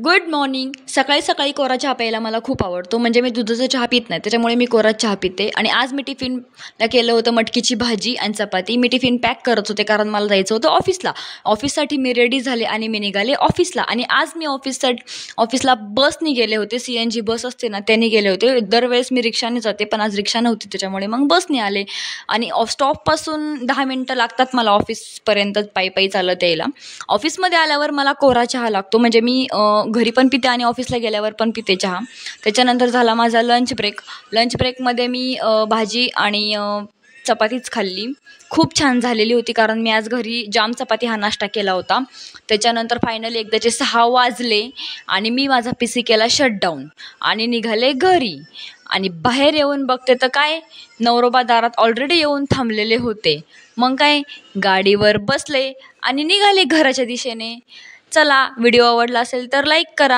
Good morning. सकाळी सकाळी कोरा चहा प्यायला मला खूप आवडतो. म्हणजे मी दुधाचा चहा पित नाही, त्याच्यामुळे मी कोरा चहा पिते. आणि आज मी टिफिनला केलं होतं मटकीची भाजी आणि चपाती. मी टिफिन पॅक करत होते कारण मला जायचं होतं ऑफिसला. ऑफिससाठी मी रेडी झाले आणि मी निघाले ऑफिसला. आणि आज मी ऑफिसला बसने गेले होते. CNG बस असते ना, त्याने गेले होते. दरवेळेस मी रिक्षाने जाते, पण आज रिक्षा नव्हती, त्याच्यामुळे मग बसने आले. आणि स्टॉपपासून 10 मिनटं लागतात मला ऑफिसपर्यंत पायी पायी चालत यायला. ऑफिसमध्ये आल्यावर मला कोरा चहा लागतो. म्हणजे मी घरी पण पिते आणि ऑफिसला गेल्यावर पण पिते चहा. त्याच्यानंतर झाला माझा लंच ब्रेकमध्ये मी भाजी आणि चपातीच खाल्ली. खूप छान झालेली होती कारण मी आज घरी जाम चपाती हा नाश्ता केला होता. त्याच्यानंतर फायनली एकदाचे 6 वाजले आणि मी माझा PC केला शटडाऊन आणि निघाले घरी. आणि बाहेर येऊन बघते तर काय, नवरोबा दारात ऑलरेडी येऊन थांबलेले होते. मग काय, गाडीवर बसले आणि निघाले घराच्या दिशेने. चला, व्हिडिओ आवडला असेल तर लाईक करा.